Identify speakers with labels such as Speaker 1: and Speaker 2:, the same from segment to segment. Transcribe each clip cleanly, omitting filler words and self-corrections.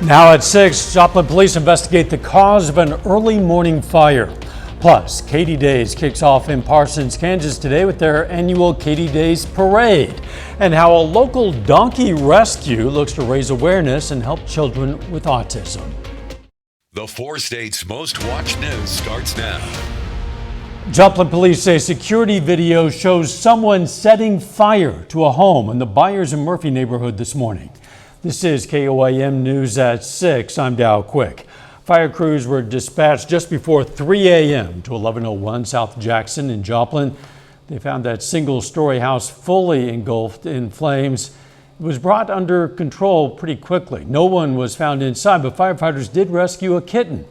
Speaker 1: Now at 6, Joplin police investigate the cause of an early morning fire. Plus, Katy Days kicks off in Parsons, Kansas today with their annual Katy Days parade, and how a local donkey rescue looks to raise awareness and help children with autism.
Speaker 2: The 4 states' most watched news starts now.
Speaker 1: Joplin police say security video shows someone setting fire to a home in the Byers and Murphy neighborhood this morning. This is KOAM News at 6. I'm Dow Quick. Fire crews were dispatched just before 3 a.m. to 1101 South Jackson in Joplin. They found that single-story house fully engulfed in flames. It was brought under control pretty quickly. No one was found inside, but firefighters did rescue a kitten.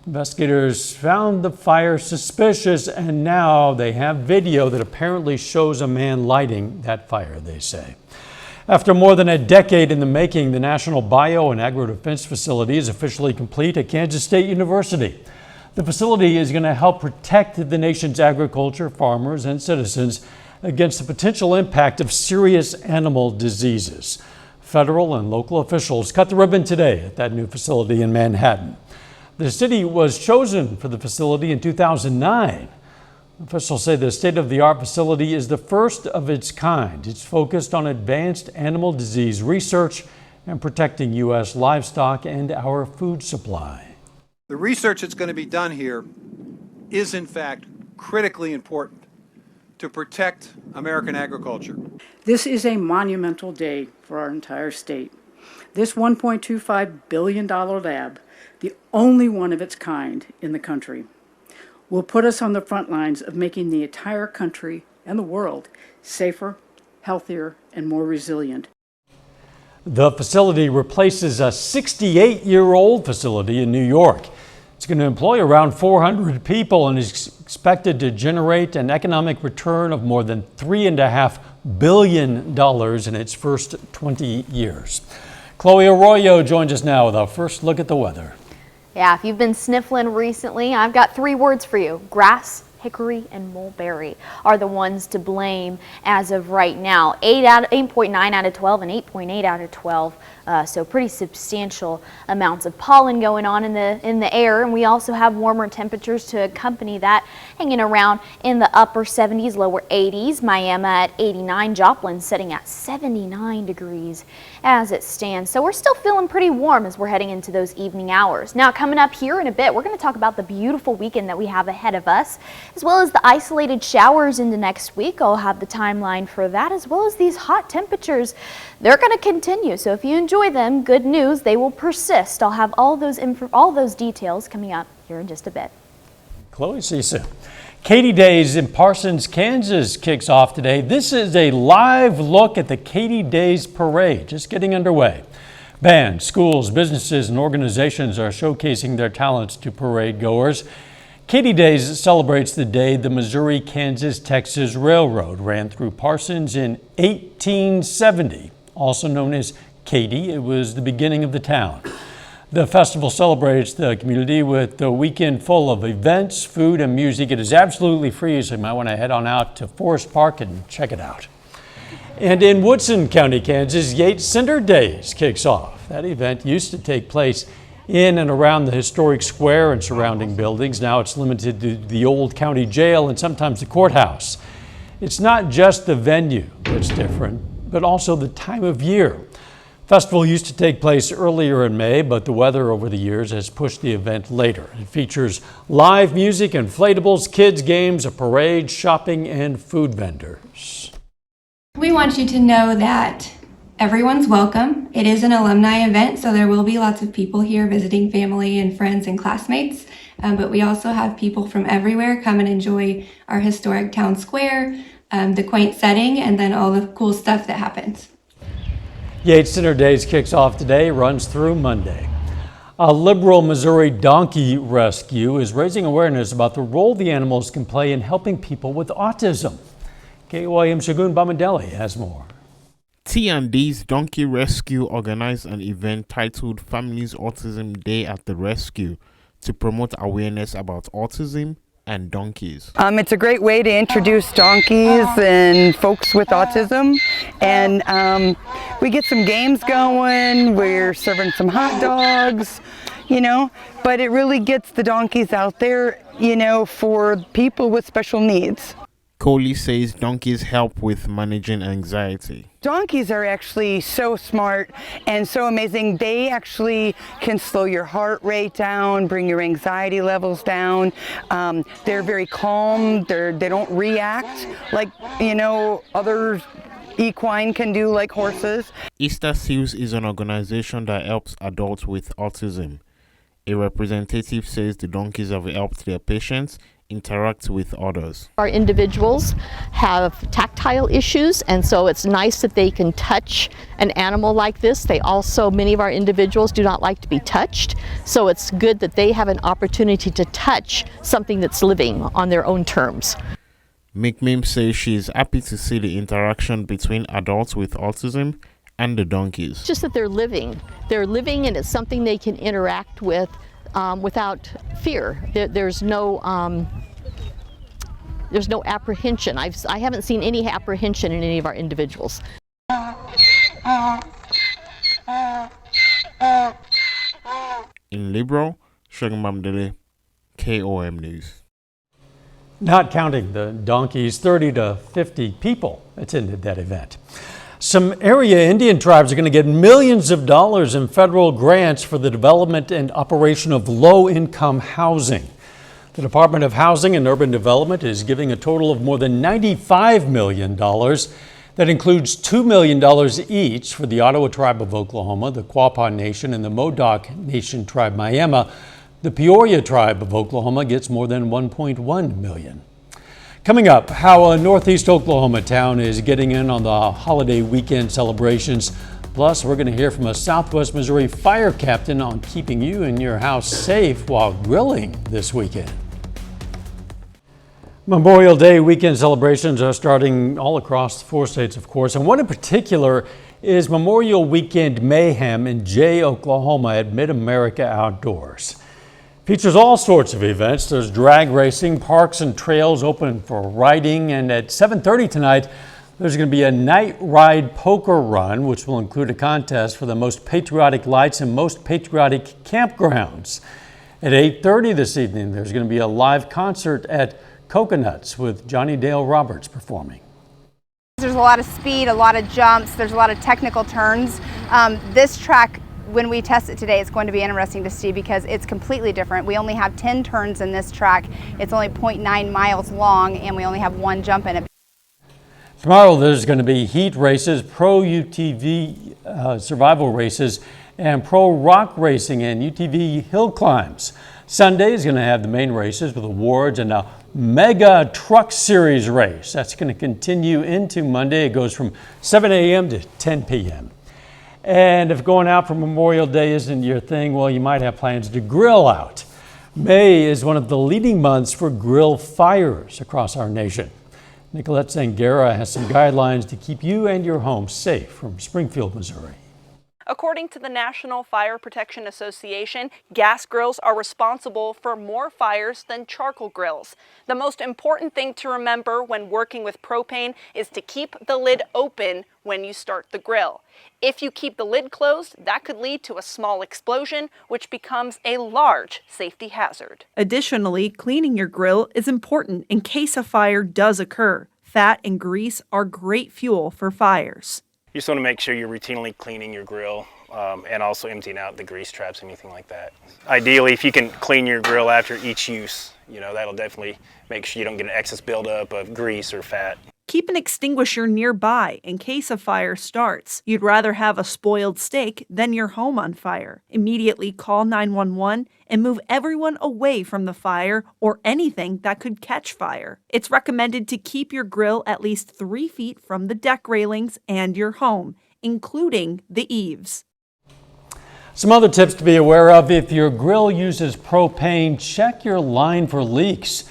Speaker 1: Investigators found the fire suspicious, and now they have video that apparently shows a man lighting that fire, they say. After more than a decade in the making, the National Bio and Agro-Defense Facility is officially complete at Kansas State University. The facility is going to help protect the nation's agriculture, farmers, and citizens against the potential impact of serious animal diseases. Federal and local officials cut the ribbon today at that new facility in Manhattan. The city was chosen for the facility in 2009. Officials say the state-of-the-art facility is the first of its kind. It's focused on advanced animal disease research and protecting U.S. livestock and our food supply.
Speaker 3: The research that's going to be done here is, in fact, critically important to protect American agriculture.
Speaker 4: This is a monumental day for our entire state. This $1.25 billion lab, the only one of its kind in the country, will put us on the front lines of making the entire country and the world safer, healthier, and more resilient.
Speaker 1: The facility replaces a 68-year-old facility in New York. It's going to employ around 400 people and is expected to generate an economic return of more than $3.5 billion in its first 20 years. Chloe Arroyo joins us now with our first look at the weather.
Speaker 5: Yeah, if you've been sniffling recently, I've got 3 words for you. Grass, hickory, and mulberry are the ones to blame as of right now. 8.9 out of 12 and 8.8 out of 12. So pretty substantial amounts of pollen going on in the air, and we also have warmer temperatures to accompany that, hanging around in the upper 70s, lower 80s. Miami at 89, Joplin sitting at 79 degrees as it stands. So we're still feeling pretty warm as we're heading into those evening hours. Now, coming up here in a bit, we're going to talk about the beautiful weekend that we have ahead of us, as well as the isolated showers into next week. I'll have the timeline for that, as well as these hot temperatures. They're going to continue, so if you enjoy them, good news, they will persist. I'll have all those details coming up here in just a bit.
Speaker 1: Chloe, see you soon. Katy Days in Parsons, Kansas kicks off today. This is a live look at the Katy Days parade, just getting underway. Bands, schools, businesses, and organizations are showcasing their talents to parade goers. Katy Days celebrates the day the Missouri-Kansas-Texas Railroad ran through Parsons in 1870, also known as Katy. It was the beginning of the town. The festival celebrates the community with a weekend full of events, food, and music. It is absolutely free, so you might want to head on out to Forest Park and check it out. And in Woodson County, Kansas, Yates Center Days kicks off. That event used to take place in and around the historic square and surrounding buildings. Now it's limited to the old county jail and sometimes the courthouse. It's not just the venue that's different, but also the time of year. Festival used to take place earlier in May, but the weather over the years has pushed the event later. It features live music, inflatables, kids' games, a parade, shopping, and food vendors.
Speaker 6: We want you to know that everyone's welcome. It is an alumni event, so there will be lots of people here visiting family and friends and classmates. But we also have people from everywhere come and enjoy our historic town square, the quaint setting, and then all the cool stuff that happens.
Speaker 1: Yates Center Days kicks off today, runs through Monday. A liberal Missouri donkey rescue is raising awareness about the role the animals can play in helping people with autism. KOAM Shagun Bamadeli has more.
Speaker 7: T&D's Donkey Rescue organized an event titled Families Autism Day at the Rescue to promote awareness about autism, and donkeys.
Speaker 8: It's a great way to introduce donkeys and folks with autism, and we get some games going. We're serving some hot dogs, but it really gets the donkeys out there, for people with special needs.
Speaker 7: Coley says donkeys help with managing anxiety.
Speaker 8: Donkeys are actually so smart and so amazing. They actually can slow your heart rate down, bring your anxiety levels down. They're very calm. They don't react like, other equine can do, like horses.
Speaker 7: Easter Seals is an organization that helps adults with autism. A representative says the donkeys have helped their patients interact with others.
Speaker 9: Our individuals have tactile issues, and so it's nice that they can touch an animal like this. Many of our individuals do not like to be touched, so it's good that they have an opportunity to touch something that's living on their own terms.
Speaker 7: McMim says she is happy to see the interaction between adults with autism and the donkeys.
Speaker 9: Just that they're living, and it's something they can interact with without fear. There's no apprehension. I haven't seen any apprehension in any of our individuals.
Speaker 7: In Liberal, Shagun Bamdele, KOAM News.
Speaker 1: Not counting the donkeys, 30 to 50 people attended that event. Some area Indian tribes are going to get millions of dollars in federal grants for the development and operation of low-income housing. The Department of Housing and Urban Development is giving a total of more than $95 million. That includes $2 million each for the Ottawa Tribe of Oklahoma, the Quapaw Nation, and the Modoc Nation Tribe Miami. The Peoria Tribe of Oklahoma gets more than $1.1 million. Coming up, how a Northeast Oklahoma town is getting in on the holiday weekend celebrations. Plus, we're going to hear from a Southwest Missouri fire captain on keeping you and your house safe while grilling this weekend. Memorial Day weekend celebrations are starting all across the 4 states, of course, and one in particular is Memorial Weekend Mayhem in Jay, Oklahoma at Mid-America Outdoors. Features all sorts of events. There's drag racing, parks and trails open for riding, and at 7:30 tonight, there's going to be a night ride poker run, which will include a contest for the most patriotic lights and most patriotic campgrounds. At 8:30 this evening, there's going to be a live concert at Coconuts with Johnny Dale Roberts performing.
Speaker 10: There's a lot of speed, a lot of jumps, there's a lot of technical turns. This track, when we test it today, it's going to be interesting to see because it's completely different. We only have 10 turns in this track. It's only 0.9 miles long, and we only have one jump in it.
Speaker 1: Tomorrow there's going to be heat races, pro UTV survival races, and pro rock racing and UTV hill climbs. Sunday is going to have the main races with awards and a mega truck series race. That's going to continue into Monday. It goes from 7 a.m. to 10 p.m. And if going out for Memorial Day isn't your thing, well, you might have plans to grill out. May is one of the leading months for grill fires across our nation. Nicolette Sangera has some guidelines to keep you and your home safe from Springfield, Missouri.
Speaker 11: According to the National Fire Protection Association, gas grills are responsible for more fires than charcoal grills. The most important thing to remember when working with propane is to keep the lid open when you start the grill. If you keep the lid closed, that could lead to a small explosion, which becomes a large safety hazard.
Speaker 12: Additionally, cleaning your grill is important in case a fire does occur. Fat and grease are great fuel for fires.
Speaker 13: You just want to make sure you're routinely cleaning your grill and also emptying out the grease traps, anything like that. Ideally, if you can clean your grill after each use, that'll definitely make sure you don't get an excess buildup of grease or fat.
Speaker 12: Keep an extinguisher nearby in case a fire starts. You'd rather have a spoiled steak than your home on fire. Immediately call 911 and move everyone away from the fire or anything that could catch fire. It's recommended to keep your grill at least 3 feet from the deck railings and your home, including the eaves.
Speaker 1: Some other tips to be aware of: if your grill uses propane, check your line for leaks.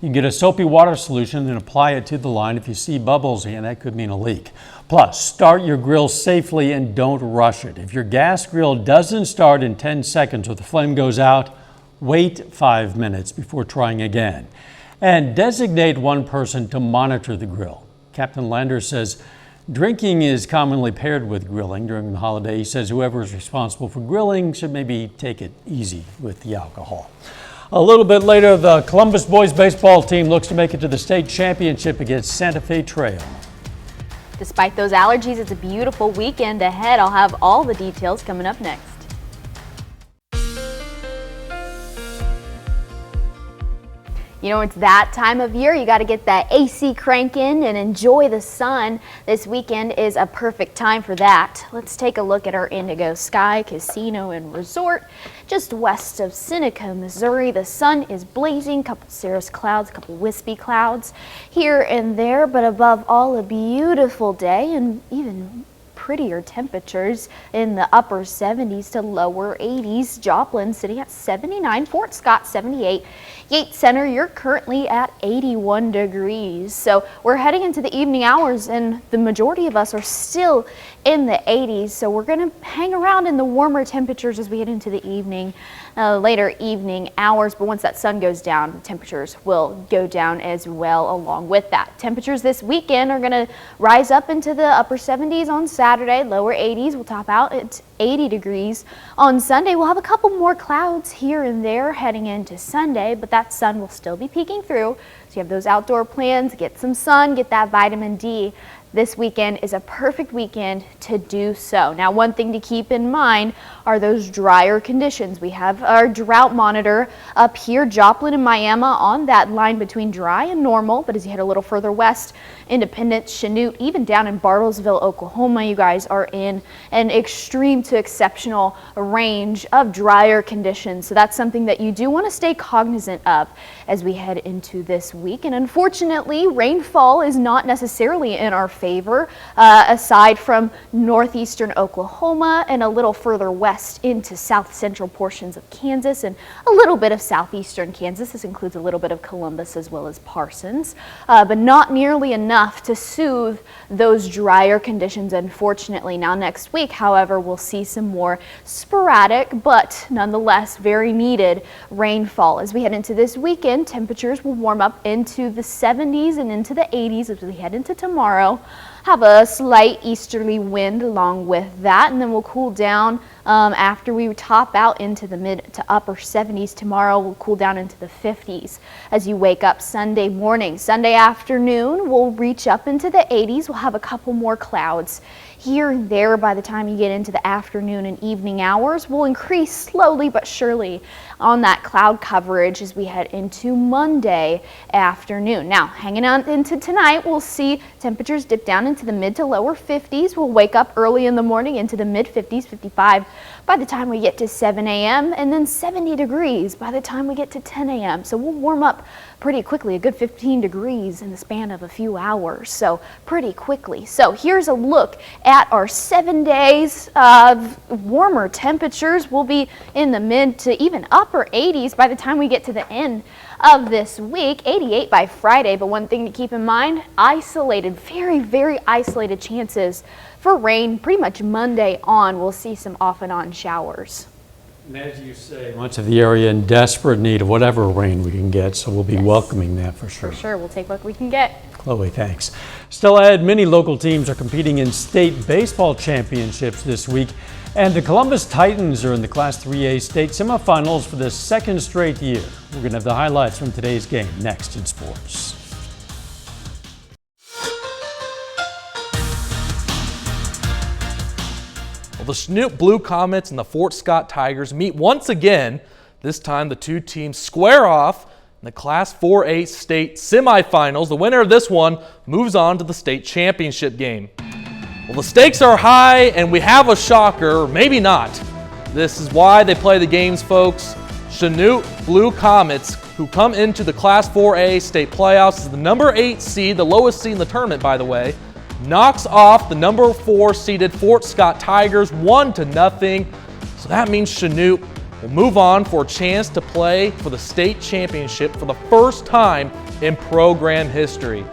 Speaker 1: You can get a soapy water solution and apply it to the line. If you see bubbles, and that could mean a leak. Plus, start your grill safely and don't rush it. If your gas grill doesn't start in 10 seconds or the flame goes out, wait 5 minutes before trying again. and designate one person to monitor the grill. Captain Lander says drinking is commonly paired with grilling during the holiday. He says whoever is responsible for grilling should maybe take it easy with the alcohol. A little bit later, the Columbus boys baseball team looks to make it to the state championship against Santa Fe Trail.
Speaker 5: Despite those allergies, it's a beautiful weekend ahead. I'll have all the details coming up next. You know, it's that time of year. You got to get that AC cranking and enjoy the sun. This weekend is a perfect time for that. Let's take a look at our Indigo Sky Casino and Resort. Just west of Seneca, Missouri, the sun is blazing. Couple cirrus clouds, couple wispy clouds here and there, but above all, a beautiful day and even prettier temperatures in the upper 70s to lower 80s. Joplin sitting at 79, Fort Scott 78. Yates Center, you're currently at 81 degrees. So we're heading into the evening hours and the majority of us are still in the 80s. So we're going to hang around in the warmer temperatures as we get into the evening, later evening hours. But once that sun goes down, the temperatures will go down as well along with that. Temperatures this weekend are going to rise up into the upper 70s on Saturday, lower 80s. We'll top out at 80 degrees. On Sunday, we'll have a couple more clouds here and there heading into Sunday, but that sun will still be peeking through. So you have those outdoor plans, get some sun, get that vitamin D. This weekend is a perfect weekend to do so. Now, one thing to keep in mind are those drier conditions. We have our drought monitor up here, Joplin and Miami on that line between dry and normal, but as you head a little further west, Independence, Chanute, even down in Bartlesville, Oklahoma, you guys are in an extreme to exceptional range of drier conditions. So that's something that you do want to stay cognizant of as we head into this week. And unfortunately, rainfall is not necessarily in our favor, aside from northeastern Oklahoma and a little further west into south central portions of Kansas and a little bit of southeastern Kansas. This includes a little bit of Columbus as well as Parsons, but not nearly enough to soothe those drier conditions, unfortunately. Now next week, however, we'll see some more sporadic but nonetheless very needed rainfall. As we head into this weekend, temperatures will warm up into the 70s and into the 80s as we head into tomorrow. Have a slight easterly wind along with that, and then we'll cool down after we top out into the mid to upper 70s. Tomorrow we'll cool down into the 50s as you wake up Sunday morning. Sunday afternoon we'll reach up into the 80s. We'll have a couple more clouds here and there by the time you get into the afternoon and evening hours. We'll increase slowly but surely on that cloud coverage as we head into Monday afternoon. Now, hanging on into tonight, we'll see temperatures dip down into the mid to lower 50s. We'll wake up early in the morning into the mid 50s, 55 by the time we get to 7 a.m. and then 70 degrees by the time we get to 10 a.m. So we'll warm up pretty quickly, a good 15 degrees in the span of a few hours, so pretty quickly. So here's a look at our 7 days of warmer temperatures. We'll be in the mid to even upper 80s by the time we get to the end of this week, 88 by Friday. But one thing to keep in mind, isolated, very, very isolated chances for rain pretty much Monday on. We'll see some off and on showers.
Speaker 1: And as you say, much of the area in desperate need of whatever rain we can get, so we'll be welcoming that for sure.
Speaker 5: For sure, we'll take what we can get.
Speaker 1: Chloe, thanks. Still ahead, many local teams are competing in state baseball championships this week, and the Columbus Titans are in the Class 3A state semifinals for the second straight year. We're going to have the highlights from today's game next in sports.
Speaker 14: Well, the Chanute Blue Comets and the Fort Scott Tigers meet once again. This time the two teams square off in the Class 4A state semifinals. The winner of this one moves on to the state championship game. Well, the stakes are high and we have a shocker, or maybe not. This is why they play the games, folks. Chanute Blue Comets, who come into the Class 4A state playoffs as the number 8 seed, the lowest seed in the tournament, by the way, knocks off the number 4 seeded Fort Scott Tigers 1-0. So that means Chanute will move on for a chance to play for the state championship for the first time in program history.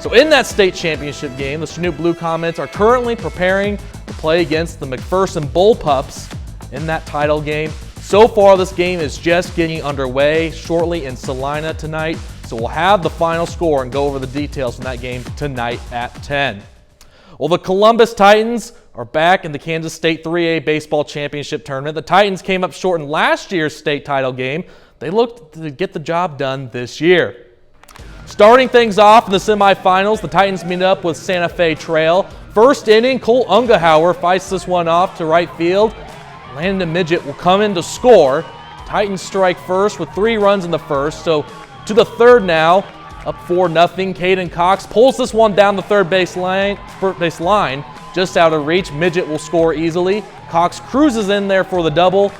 Speaker 14: So in that state championship game, the Chanute Blue Comets are currently preparing to play against the McPherson Bullpups in that title game. So far, this game is just getting underway. Shortly in Salina tonight, So we'll have the final score and go over the details from that game tonight at 10. Well, the Columbus Titans are back in the Kansas State 3A Baseball Championship Tournament. The Titans came up short in last year's state title game. They looked to get the job done this year. Starting things off in the semifinals, the Titans meet up with Santa Fe Trail. First inning, Cole Ungehauer fights this one off to right field. Landon Midget will come in to score. Titans strike first with 3 runs in the first. So to the third now, up 4-0. Caden Cox pulls this one down the third base line, just out of reach. Midget will score easily. Cox cruises in there for the double.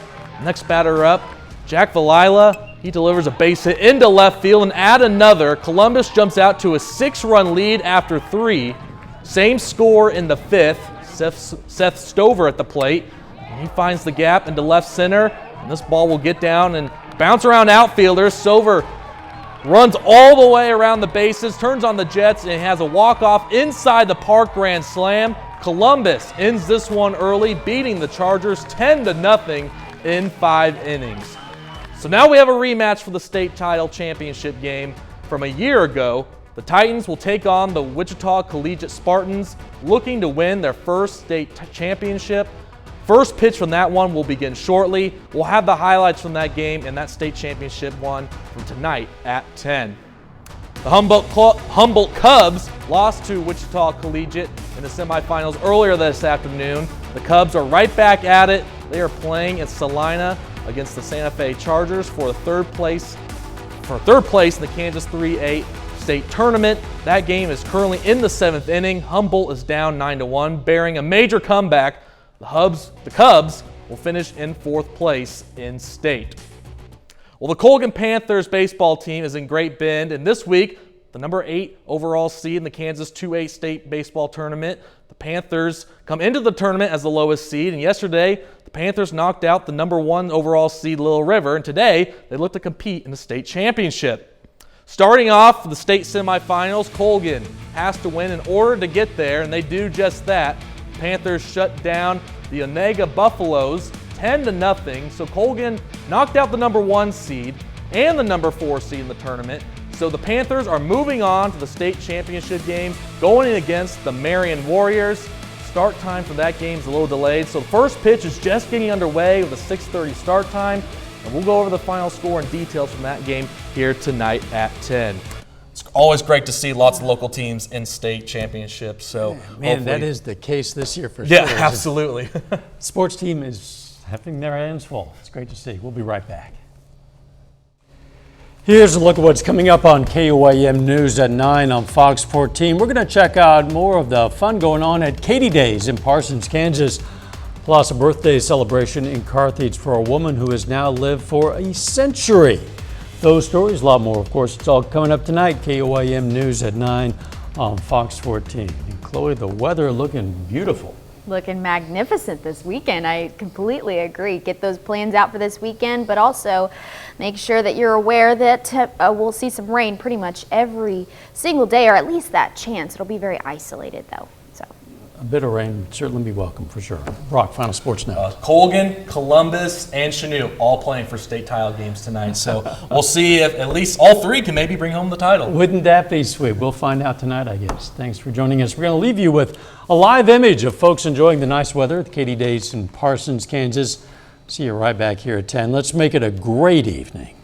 Speaker 14: Next batter up, Jack Valila. He delivers a base hit into left field and add another. Columbus jumps out to a 6-run lead after 3. Same score in the 5th. Seth Stover at the plate. And he finds the gap into left center. And this ball will get down and bounce around outfielders. Stover runs all the way around the bases, turns on the Jets, and has a walk-off inside the park grand slam. Columbus ends this one early, beating the Chargers 10-0 in 5 innings. So now we have a rematch for the state title championship game from a year ago. The Titans will take on the Wichita Collegiate Spartans, looking to win their first state championship. First pitch from that one will begin shortly. We'll have the highlights from that game and that state championship one from tonight at 10. The Humboldt Cubs lost to Wichita Collegiate in the semifinals earlier this afternoon. The Cubs are right back at it. They are playing in Salina against the Santa Fe Chargers for third place in the Kansas 3A state tournament. That game is currently in the 7th inning. Humboldt is down 9-1, bearing a major comeback. The Cubs will finish in 4th place in state. Well, the Colgan Panthers baseball team is in Great Bend, and this week, the number 8 overall seed in the Kansas 2A state baseball tournament. The Panthers come into the tournament as the lowest seed, and yesterday, the Panthers knocked out the number 1 overall seed Little River, and today, they look to compete in the state championship. Starting off the state semifinals, Colgan has to win in order to get there, and they do just that. Panthers shut down the Onega Buffaloes 10-0. So Colgan knocked out the number 1 seed and the number 4 seed in the tournament. So the Panthers are moving on to the state championship game, going in against the Marion Warriors. Start time for that game is a little delayed. So the first pitch is just getting underway with a 6:30 start time. And we'll go over the final score and details from that game here tonight at 10. It's always great to see lots of local teams in state championships. So
Speaker 1: man, that is the case this year for
Speaker 14: sure.
Speaker 1: Yeah,
Speaker 14: absolutely.
Speaker 1: Sports team is having their hands full. It's great to see. We'll be right back. Here's a look at what's coming up on KOAM News at 9 on Fox 14. We're going to check out more of the fun going on at Katy Days in Parsons, Kansas, plus a birthday celebration in Carthage for a woman who has now lived for a century. Those stories, a lot more, of course. It's all coming up tonight. KOAM News at 9 on Fox 14. And Chloe, the weather looking beautiful.
Speaker 5: Looking magnificent this weekend. I completely agree. Get those plans out for this weekend, but also make sure that you're aware that we'll see some rain pretty much every single day, or at least that chance. It'll be very isolated, though.
Speaker 1: A bit of rain would certainly be welcome for sure. Brock, final sports note.
Speaker 14: Colgan, Columbus, and Chanute all playing for state title games tonight. So we'll see if at least all 3 can maybe bring home the title.
Speaker 1: Wouldn't that be sweet? We'll find out tonight, I guess. Thanks for joining us. We're going to leave you with a live image of folks enjoying the nice weather at the Katy Days in Parsons, Kansas. See you right back here at 10. Let's make it a great evening.